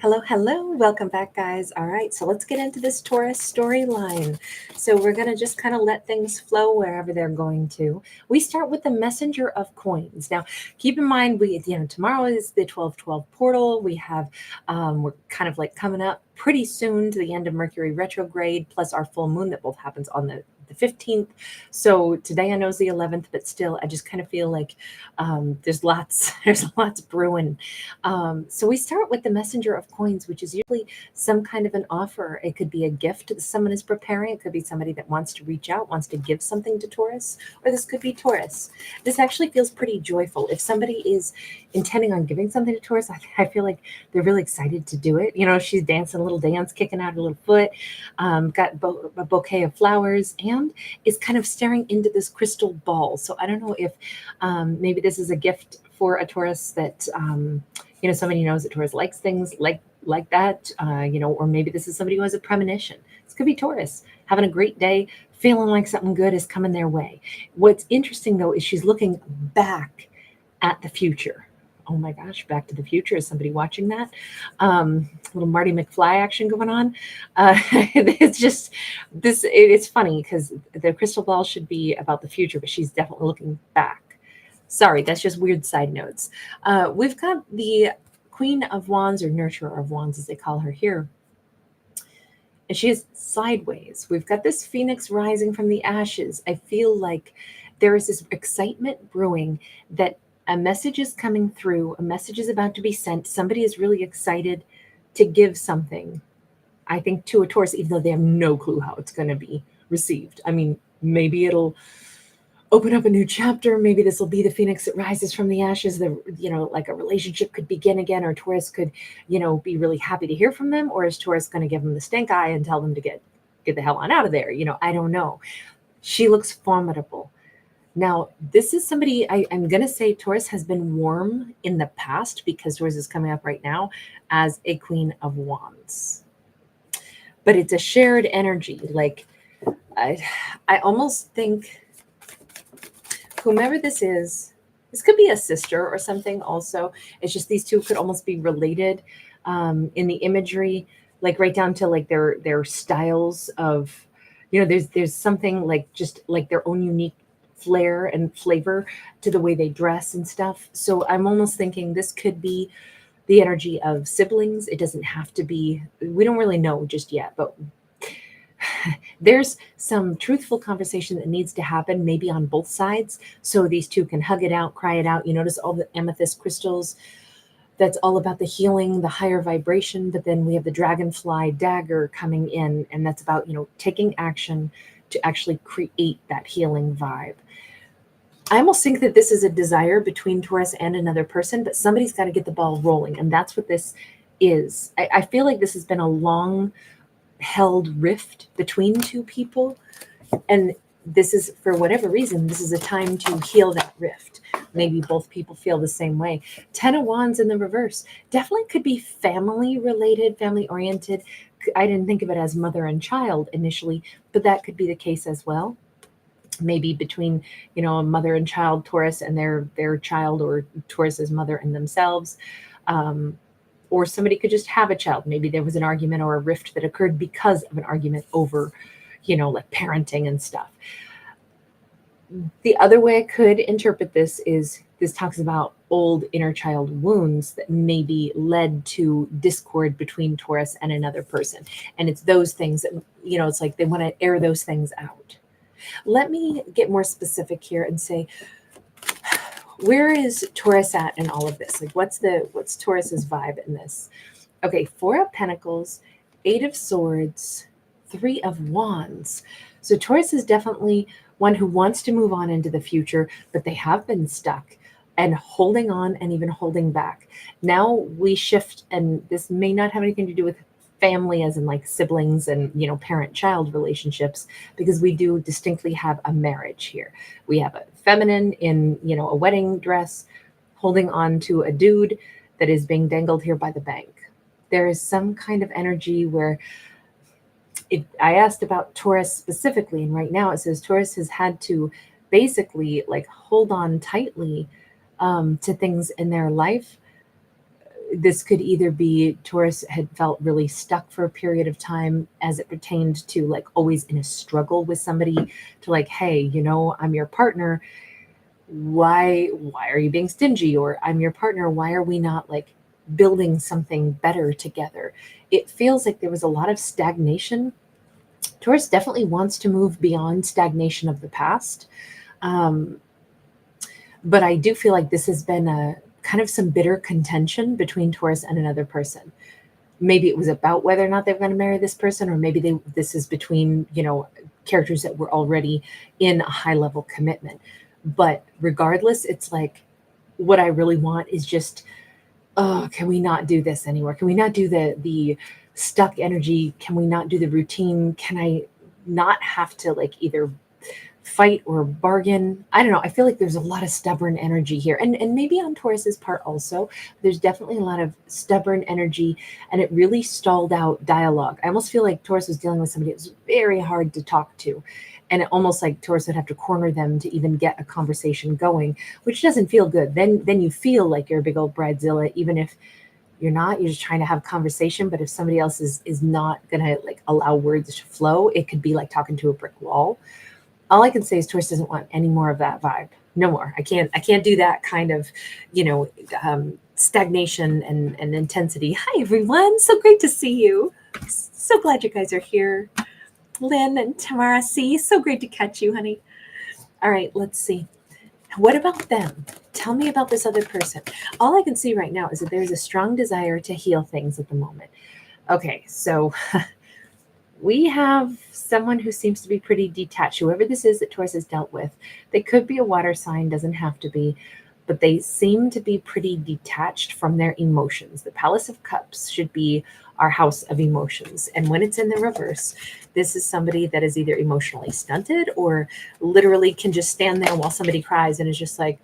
Hello, hello. Welcome back, guys. All right, so let's get into this Taurus storyline. So we're going to just kind of let things flow wherever they're going to. We start with the messenger of coins. Now, keep in mind, tomorrow is the 12/12 portal. We're kind of like coming up pretty soon to the end of Mercury retrograde, plus our full moon that both happens on the 15th. So today I know is the 11th, but still, I just kind of feel like there's lots, there's lots brewing. So we start with the messenger of coins, which is usually some kind of an offer. It could be a gift that someone is preparing. It could be somebody that wants to reach out, wants to give something to Taurus, or this could be Taurus. This actually feels pretty joyful. If somebody is intending on giving something to Taurus, I feel like they're really excited to do it. You know, she's dancing a little dance, kicking out her little foot, got a bouquet of flowers, and is kind of staring into this crystal ball. So I don't know if maybe this is a gift for a Taurus that somebody knows that Taurus likes things like that, or maybe this is somebody who has a premonition. This could be Taurus having a great day, feeling like something good is coming their way. What's interesting though is she's looking back at the future. Oh my gosh, Back to the Future. Is somebody watching that? Little Marty McFly action going on. It's just this. It's funny because the crystal ball should be about the future, but she's definitely looking back. Sorry, that's just weird side notes. We've got the Queen of Wands, or Nurturer of Wands, as they call her here. And she is sideways. We've got this phoenix rising from the ashes. I feel like there is this excitement brewing that a message is coming through, a message is about to be sent. Somebody is really excited to give something, I think, to a Taurus, even though they have no clue how it's going to be received. I mean, maybe it'll open up a new chapter. Maybe this will be the phoenix that rises from the ashes. Like a relationship could begin again, or Taurus could, be really happy to hear from them, or is Taurus going to give them the stink eye and tell them to get the hell on out of there? I don't know. She looks formidable. Now, this is somebody I'm going to say Taurus has been warm in the past, because Taurus is coming up right now as a Queen of Wands. But it's a shared energy. Like, I almost think whomever this could be a sister or something also. It's just these two could almost be related in the imagery, like right down to like their styles of, there's something like just like their own unique flair and flavor to the way they dress and stuff. So I'm almost thinking this could be the energy of siblings. It doesn't have to be, we don't really know just yet, but there's some truthful conversation that needs to happen, maybe on both sides, so these two can hug it out, cry it out. You notice all the amethyst crystals, that's all about the healing, the higher vibration. But then we have the dragonfly dagger coming in, and that's about, taking action to actually create that healing vibe. I almost think that this is a desire between Taurus and another person, but somebody's got to get the ball rolling. And that's what this is. I feel like this has been a long held rift between two people. And this is, for whatever reason, this is a time to heal that rift. Maybe both people feel the same way. 10 of Wands in the reverse definitely could be family related, family oriented. I didn't think of it as mother and child initially, but that could be the case as well. Maybe between, a mother and child, Taurus and their child, or Taurus's mother and themselves. Or somebody could just have a child. Maybe there was an argument or a rift that occurred because of an argument over, like parenting and stuff. The other way I could interpret this is this talks about old inner child wounds that maybe led to discord between Taurus and another person. And it's those things that, it's like they want to air those things out. Let me get more specific here and say, where is Taurus at in all of this? Like, what's Taurus's vibe in this? Okay, 4 of Pentacles, 8 of Swords, 3 of Wands. So Taurus is definitely one who wants to move on into the future, but they have been stuck and holding on and even holding back. Now we shift, and this may not have anything to do with family as in like siblings and, parent-child relationships, because we do distinctly have a marriage here. We have a feminine in, a wedding dress holding on to a dude that is being dangled here by the bank. There is some kind of energy where I asked about Taurus specifically, and right now it says Taurus has had to basically like hold on tightly to things in their life this could either be Taurus had felt really stuck for a period of time as it pertained to like always in a struggle with somebody to like, hey, you know, I'm your partner. Why are you being stingy? Or I'm your partner. Why are we not like building something better together? It feels like there was a lot of stagnation. Taurus definitely wants to move beyond stagnation of the past. Um, but I do feel like this has been a kind of some bitter contention between Taurus and another person. Maybe it was about whether or not they were going to marry this person, or maybe this is between, you know, characters that were already in a high level commitment. But regardless, it's like what I really want is just, oh, can we not do this anymore? Can we not do the stuck energy? Can we not do the routine? Can I not have to like either fight or bargain? I don't know. I feel like there's a lot of stubborn energy here. And maybe on Taurus's part also, there's definitely a lot of stubborn energy, and it really stalled out dialogue. I almost feel like Taurus was dealing with somebody that was very hard to talk to. And it almost like Taurus would have to corner them to even get a conversation going, which doesn't feel good. Then you feel like you're a big old bridezilla, even if you're not. You're just trying to have conversation. But if somebody else is not gonna like allow words to flow, it could be like talking to a brick wall. All I can say is Taurus doesn't want any more of that vibe. No more. I can't do that kind of, you know, stagnation and intensity. Hi everyone. So great to see you. So glad you guys are here. Lynn and Tamara C. So great to catch you, honey. All right, let's see. What about them? Tell me about this other person. All I can see right now is that there's a strong desire to heal things at the moment. Okay, so we have someone who seems to be pretty detached. Whoever this is that Taurus has dealt with, they could be a water sign, doesn't have to be, but they seem to be pretty detached from their emotions. The Palace of Cups should be our house of emotions. And when it's in the reverse, this is somebody that is either emotionally stunted or literally can just stand there while somebody cries and is just like,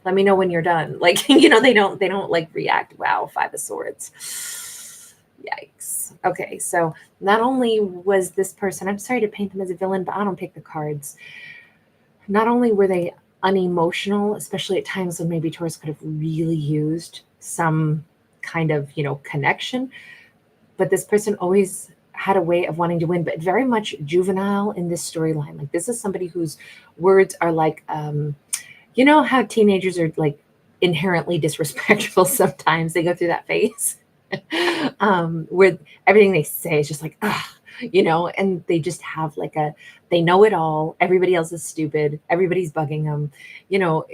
let me know when you're done. Like, you know, they don't like react. Wow, Five of Swords. Yikes. Okay, so not only was this person, I'm sorry to paint them as a villain, but I don't pick the cards. Not only were they unemotional, especially at times when maybe Taurus could have really used some kind of, you know, connection, but this person always had a way of wanting to win, but very much juvenile in this storyline. Like this is somebody whose words are like, you know how teenagers are like inherently disrespectful sometimes. They go through that phase where everything they say is just like, ah, you know, and they just have like they know it all. Everybody else is stupid. Everybody's bugging them. You know,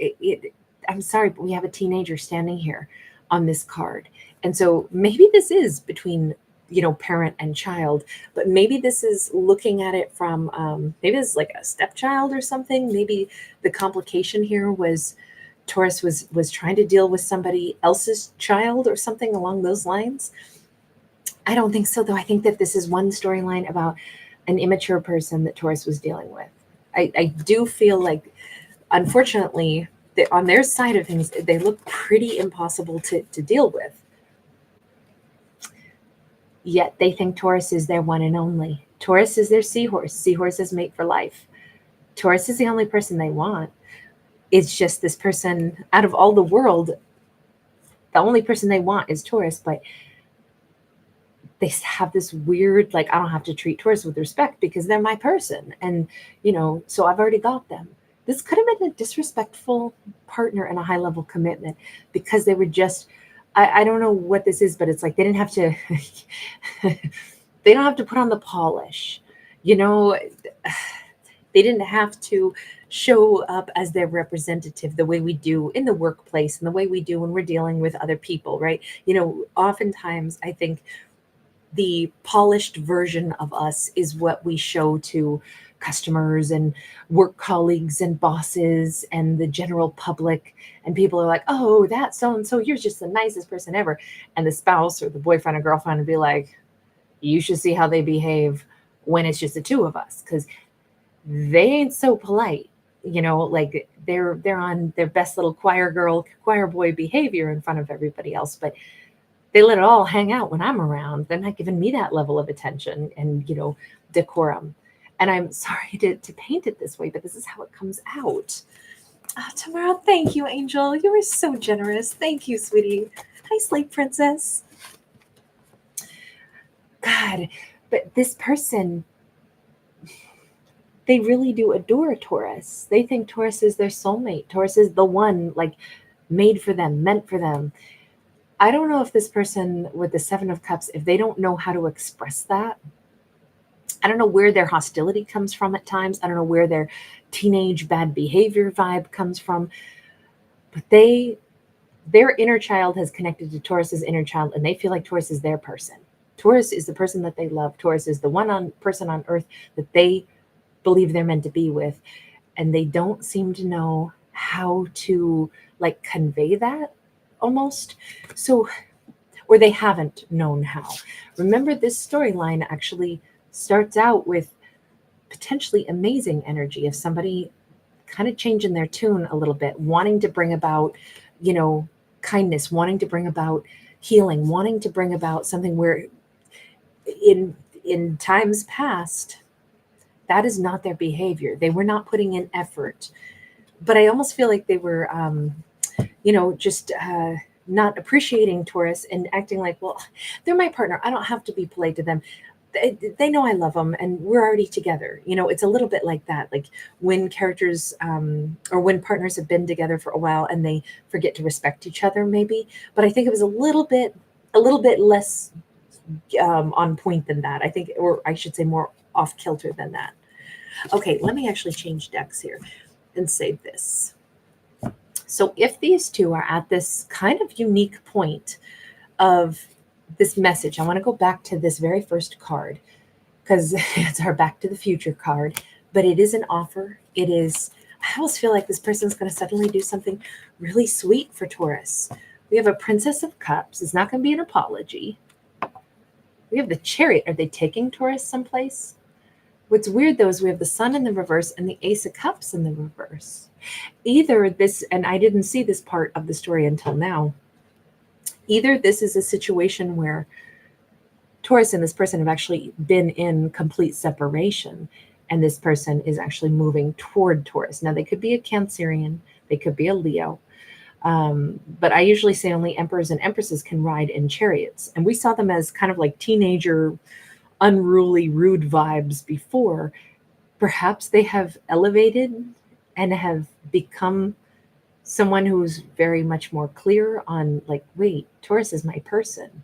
I'm sorry, but we have a teenager standing here on this card. And so maybe this is between, you know, parent and child, but maybe this is looking at it from, maybe it's like a stepchild or something. Maybe the complication here was Taurus was trying to deal with somebody else's child or something along those lines. I don't think so, though. I think that this is one storyline about an immature person that Taurus was dealing with. I do feel like, unfortunately, on their side of things, they look pretty impossible to deal with. Yet they think Taurus is their one and only. Taurus is their seahorse. Seahorses mate for life. Taurus is the only person they want. It's just this person out of all the world, the only person they want is Taurus, but they have this weird, like, I don't have to treat Taurus with respect because they're my person. And, you know, so I've already got them. This could have been a disrespectful partner in a high level commitment because they were just, I don't know what this is, but it's like they didn't have to, they don't have to put on the polish, you know, they didn't have to show up as their representative the way we do in the workplace and the way we do when we're dealing with other people, right? You know, oftentimes I think the polished version of us is what we show to customers and work colleagues and bosses and the general public, and people are like, oh, that so and so, you're just the nicest person ever. And the spouse or the boyfriend or girlfriend would be like, you should see how they behave when it's just the two of us, because they ain't so polite, you know, like they're on their best little choir girl, choir boy behavior in front of everybody else, but they let it all hang out when I'm around. They're not giving me that level of attention and, you know, decorum. And I'm sorry to paint it this way, but this is how it comes out. Oh, tomorrow, thank you, Angel. You were so generous. Thank you, sweetie. Hi, Slate Princess. God, but this person, they really do adore Taurus. They think Taurus is their soulmate. Taurus is the one, like, made for them, meant for them. I don't know if this person with the Seven of Cups, if they don't know how to express that, I don't know where their hostility comes from at times. I don't know where their teenage bad behavior vibe comes from, but their inner child has connected to Taurus's inner child, and they feel like Taurus is their person. Taurus is the person that they love. Taurus is the person on earth that they believe they're meant to be with, and they don't seem to know how to like convey that almost. So, or they haven't known how. Remember, this storyline actually starts out with potentially amazing energy of somebody kind of changing their tune a little bit, wanting to bring about, you know, kindness, wanting to bring about healing, wanting to bring about something where in times past that is not their behavior. They were not putting in effort. But I almost feel like they were just not appreciating Taurus and acting like, well, they're my partner. I don't have to be polite to them. They know I love them and we're already together. It's a little bit like that. Like when characters or when partners have been together for a while and they forget to respect each other, maybe. But I think it was a little bit less on point than that. I think, or I should say more off kilter than that. Okay, let me actually change decks here and save this. So if these two are at this kind of unique point of this message, I want to go back to this very first card because it's our Back to the Future card, but it is an offer. It is, I almost feel like this person's going to suddenly do something really sweet for Taurus. We have a Princess of Cups. It's not going to be an apology. We have the Chariot. Are they taking Taurus someplace? What's weird though is we have the Sun in the reverse and the Ace of Cups in the reverse. Either this, and I didn't see this part of the story until now, either this is a situation where Taurus and this person have actually been in complete separation and this person is actually moving toward Taurus. Now they could be a Cancerian, they could be a Leo, but I usually say only emperors and empresses can ride in chariots. And we saw them as kind of like teenager, unruly, rude vibes before. Perhaps they have elevated and have become someone who's very much more clear on like, wait, Taurus is my person.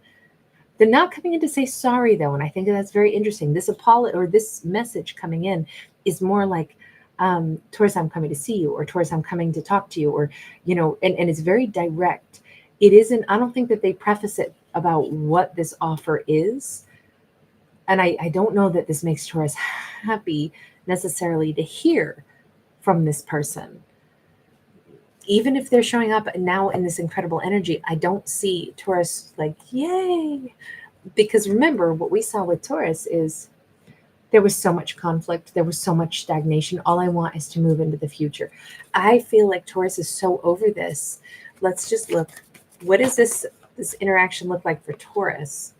They're not coming in to say sorry though, and I think that's very interesting. This this message coming in is more like, Taurus, I'm coming to see you, or Taurus, I'm coming to talk to you, or and it's very direct. It isn't. I don't think that they preface it about what this offer is, and I don't know that this makes Taurus happy necessarily to hear from this person. Even if they're showing up now in this incredible energy, I don't see Taurus like, yay. Because remember, what we saw with Taurus is there was so much conflict. There was so much stagnation. All I want is to move into the future. I feel like Taurus is so over this. Let's just look. What does this interaction look like for Taurus?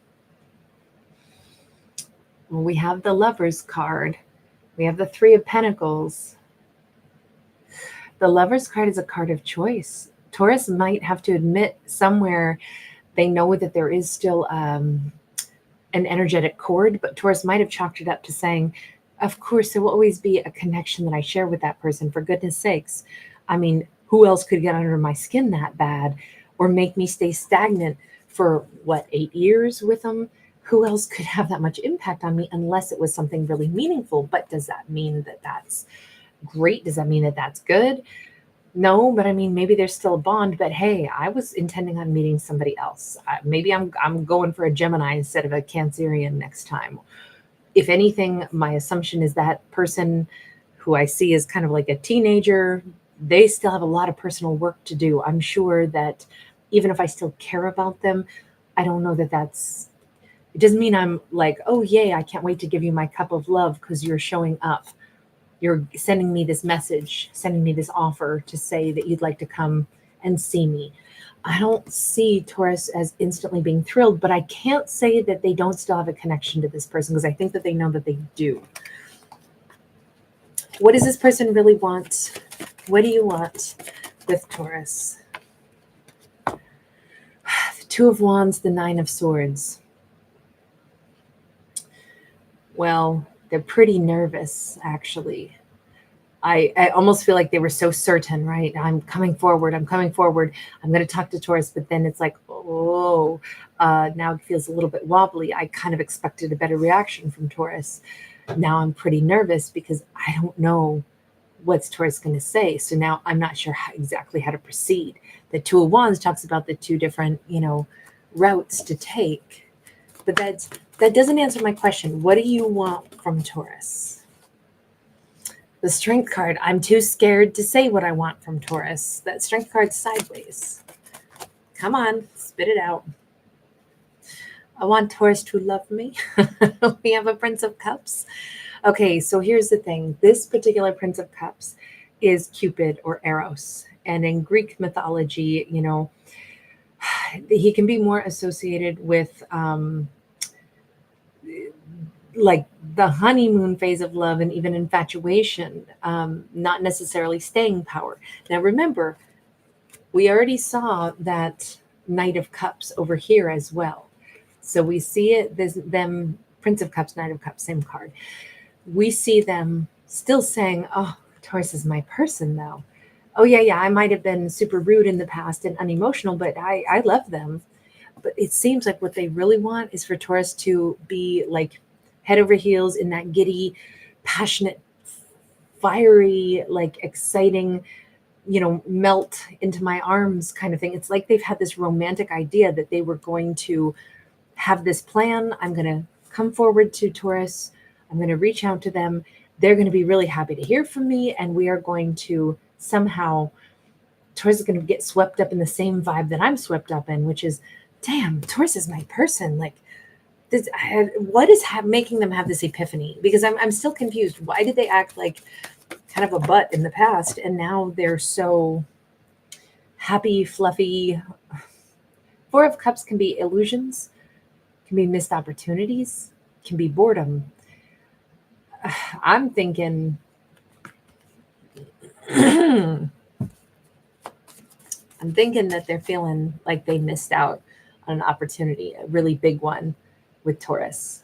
Well, we have the Lovers card. We have the Three of Pentacles. The Lovers card is a card of choice. Taurus might have to admit somewhere they know that there is still an energetic cord, but Taurus might have chalked it up to saying, of course, there will always be a connection that I share with that person, for goodness sakes. I mean, who else could get under my skin that bad or make me stay stagnant for, 8 years with them? Who else could have that much impact on me unless it was something really meaningful? But does that mean that that's great? Does that mean that that's good? No, but I mean, maybe there's still a bond, but hey, I was intending on meeting somebody else. Maybe I'm going for a Gemini instead of a Cancerian next time. If anything, my assumption is that person who I see is kind of like a teenager, they still have a lot of personal work to do. I'm sure that even if I still care about them, I don't know that it doesn't mean I'm like, oh yay, I can't wait to give you my cup of love because you're showing up. You're sending me this message, sending me this offer to say that you'd like to come and see me. I don't see Taurus as instantly being thrilled, but I can't say that they don't still have a connection to this person because I think that they know that they do. What does this person really want What do you want with Taurus? The Two of Wands, the Nine of Swords. Well, they're pretty nervous, actually. I almost feel like they were so certain, right? I'm coming forward. I'm coming forward. I'm going to talk to Taurus. But then it's like, oh, now it feels a little bit wobbly. I kind of expected a better reaction from Taurus. Now I'm pretty nervous because I don't know what's Taurus going to say. So now I'm not sure exactly how to proceed. The Two of Wands talks about the two different, routes to take. But that doesn't answer my question. What do you want from Taurus? The Strength card, I'm too scared to say what I want from Taurus. That Strength card's sideways. Come on, spit it out. I want Taurus to love me. We have a Prince of Cups. Okay, so here's the thing. This particular Prince of Cups is Cupid or Eros. And in Greek mythology, he can be more associated with like the honeymoon phase of love and even infatuation, not necessarily staying power. Now, remember, we already saw that Knight of Cups over here as well. So we see it, them, Prince of Cups, Knight of Cups, same card. We see them still saying, oh, Taurus is my person though. Oh yeah, I might have been super rude in the past and unemotional, but I love them. But it seems like what they really want is for Taurus to be like head over heels in that giddy, passionate, fiery, like exciting, melt into my arms kind of thing. It's like they've had this romantic idea that they were going to have this plan. I'm going to come forward to Taurus. I'm going to reach out to them. They're going to be really happy to hear from me. And we are going to somehow, Taurus is going to get swept up in the same vibe that I'm swept up in, which is, damn, Taurus is my person. Like, what is making them have this epiphany? Because I'm still confused. Why did they act like kind of a butt in the past, and now they're so happy, fluffy? Four of Cups can be illusions, can be missed opportunities, can be boredom. I'm thinking I'm thinking that they're feeling like they missed out on an opportunity, a really big one with Taurus.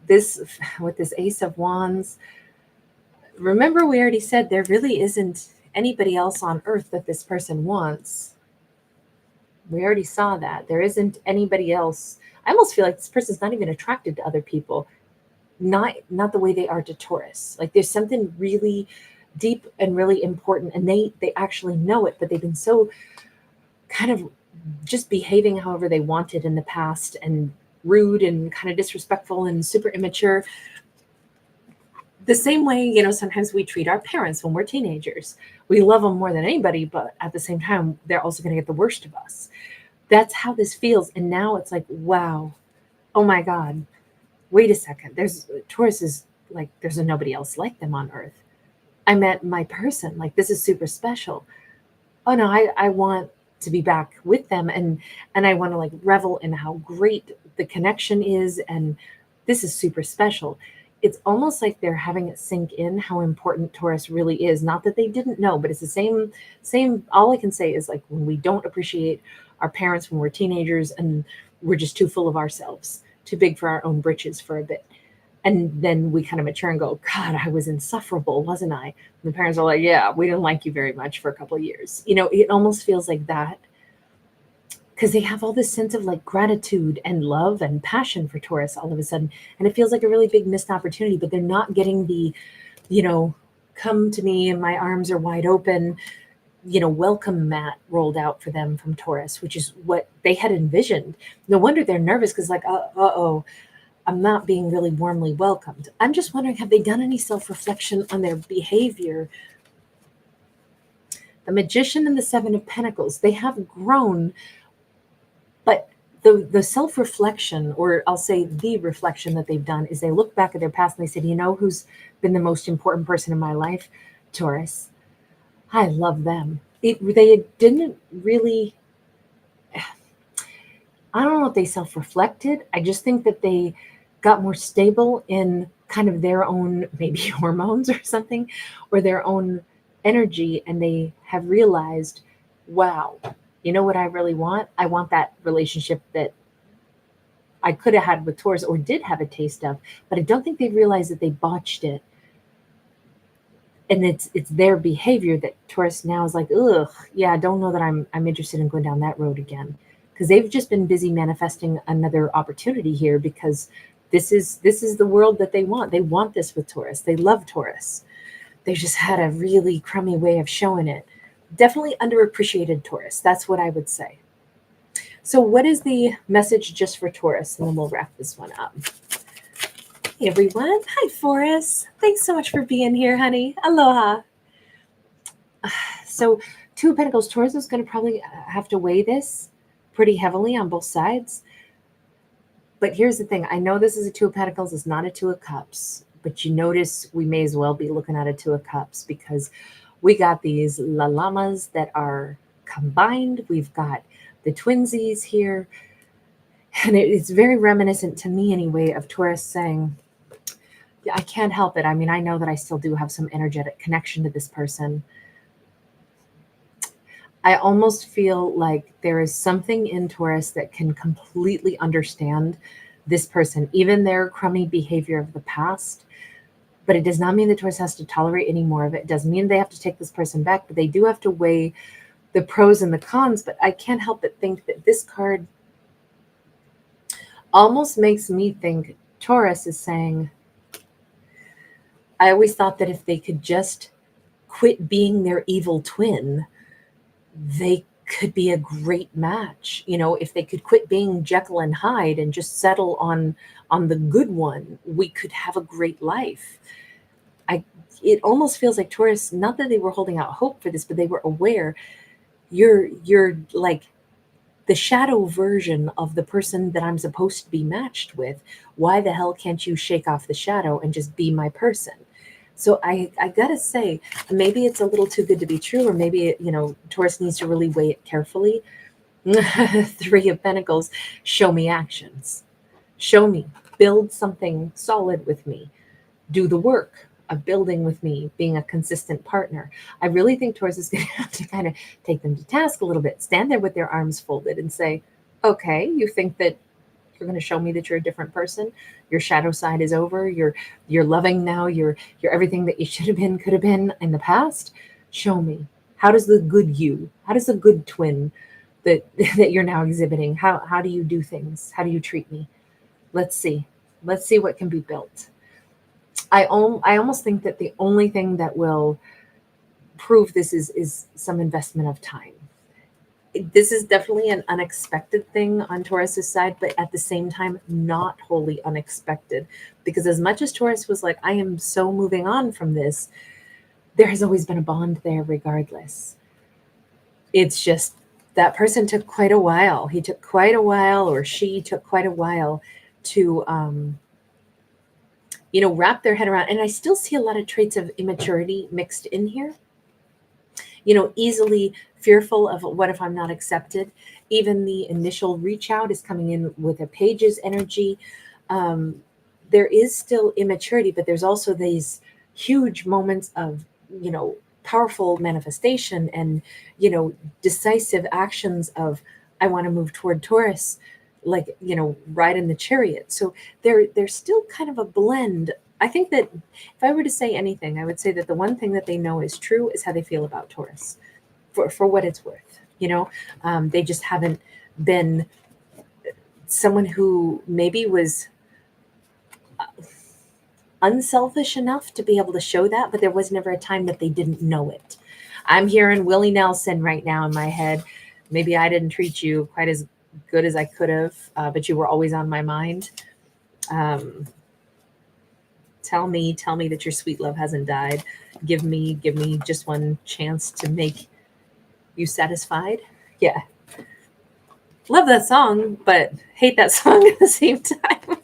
This, with this Ace of Wands, remember we already said there really isn't anybody else on earth that this person wants. We already saw that. There isn't anybody else. I almost feel like this person's not even attracted to other people. Not the way they are to Taurus. Like there's something really deep and really important, and they actually know it, but they've been so kind of just behaving however they wanted in the past, and rude and kind of disrespectful and super immature. The same way, sometimes we treat our parents when we're teenagers. We love them more than anybody, but at the same time, they're also going to get the worst of us. That's how this feels. And now it's like, wow, oh my God, wait a second. Taurus is like, there's nobody else like them on earth. I met my person. Like, this is super special. Oh no, I want to be back with them, and I want to like revel in how great the connection is, and this is super special. It's almost like they're having it sink in how important Taurus really is. Not that they didn't know, but it's the same. All I can say is like when we don't appreciate our parents when we're teenagers, and we're just too full of ourselves, too big for our own britches for a bit. And then we kind of mature and go, God, I was insufferable, wasn't I? And the parents are like, yeah, we didn't like you very much for a couple of years. It almost feels like that, because they have all this sense of like gratitude and love and passion for Taurus all of a sudden. And it feels like a really big missed opportunity, but they're not getting the, come to me and my arms are wide open, welcome mat rolled out for them from Taurus, which is what they had envisioned. No wonder they're nervous, because like, uh-oh, I'm not being really warmly welcomed. I'm just wondering, have they done any self-reflection on their behavior? The Magician and the Seven of Pentacles, they have grown, but the self-reflection, or I'll say the reflection that they've done, is they look back at their past and they said, who's been the most important person in my life? Taurus. I love them. They didn't really, I don't know if they self-reflected. I just think that they got more stable in kind of their own maybe hormones or something, or their own energy and they have realized, wow, you know what I really want? I want that relationship that I could have had with Taurus or did have a taste of, but I don't think they realized that they botched it. And it's their behavior that Taurus now is like, ugh, yeah, I don't know that I'm interested in going down that road again. Because they've just been busy manifesting another opportunity here because this is the world that they want. They want this with Taurus. They love Taurus. They just had a really crummy way of showing it. Definitely underappreciated Taurus. That's what I would say. So, what is the message just for Taurus? And then we'll wrap this one up. Hey, everyone. Hi, Forrest. Thanks so much for being here, honey. Aloha. So, Two of Pentacles, Taurus is going to probably have to weigh this pretty heavily on both sides. But here's the thing. I know this is a Two of Pentacles. It's not a Two of Cups. But you notice we may as well be looking at a Two of Cups because we got these lamas that are combined. We've got the twinsies here. And it's very reminiscent to me anyway of Taurus saying, yeah, I can't help it. I mean, I know that I still do have some energetic connection to this person. I almost feel like there is something in Taurus that can completely understand this person, even their crummy behavior of the past. But it does not mean that Taurus has to tolerate any more of it. It doesn't mean they have to take this person back, but they do have to weigh the pros and the cons. But I can't help but think that this card almost makes me think Taurus is saying, I always thought that if they could just quit being their evil twin, they could be a great match. You know, if they could quit being Jekyll and Hyde and just settle on the good one, we could have a great life. It almost feels like Taurus, not that they were holding out hope for this, but they were aware you're like the shadow version of the person that I'm supposed to be matched with. Why the hell can't you shake off the shadow and just be my person? So I gotta say, maybe it's a little too good to be true, or maybe, Taurus needs to really weigh it carefully. Three of Pentacles, show me actions. Show me, build something solid with me. Do the work of building with me, being a consistent partner. I really think Taurus is going to have to kind of take them to task a little bit, stand there with their arms folded and say, okay, you think that you're going to show me that you're a different person? Your shadow side is over. You're loving now. You're everything that you should have been, could have been in the past. Show me. How does the good you, how does the good twin that you're now exhibiting, how do you do things? How do you treat me? Let's see. Let's see what can be built. I almost think that the only thing that will prove this is some investment of time. This is definitely an unexpected thing on Taurus's side, but at the same time, not wholly unexpected. Because as much as Taurus was like, I am so moving on from this, there has always been a bond there regardless. It's just that person took quite a while. He took quite a while, or she took quite a while to wrap their head around. And I still see a lot of traits of immaturity mixed in here. Easily fearful of what if I'm not accepted. Even the initial reach out is coming in with a page's energy. There is still immaturity, but there's also these huge moments of, powerful manifestation and, decisive actions of, I want to move toward Taurus, like, ride in the chariot. So there's still kind of a blend. I think that if I were to say anything, I would say that the one thing that they know is true is how they feel about Taurus, for what it's worth. They just haven't been someone who maybe was unselfish enough to be able to show that, but there was never a time that they didn't know it. I'm hearing Willie Nelson right now in my head. Maybe I didn't treat you quite as good as I could have, but you were always on my mind. Tell me that your sweet love hasn't died. Give me just one chance to make you satisfied. Yeah. Love that song, but hate that song at the same time.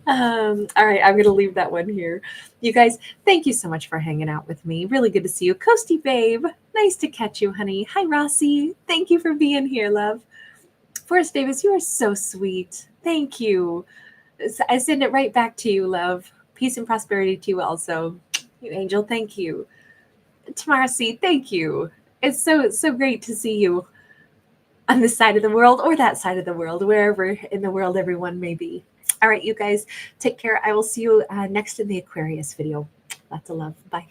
All right, I'm going to leave that one here. You guys, thank you so much for hanging out with me. Really good to see you. Coasty babe, nice to catch you, honey. Hi, Rossi. Thank you for being here, love. Forrest Davis, you are so sweet. Thank you. I send it right back to you, love. Peace and prosperity to you also. You angel, thank you. Tamara C, thank you. It's so great to see you on this side of the world or that side of the world, wherever in the world everyone may be. All right, you guys, take care. I will see you next in the Aquarius video. Lots of love. Bye.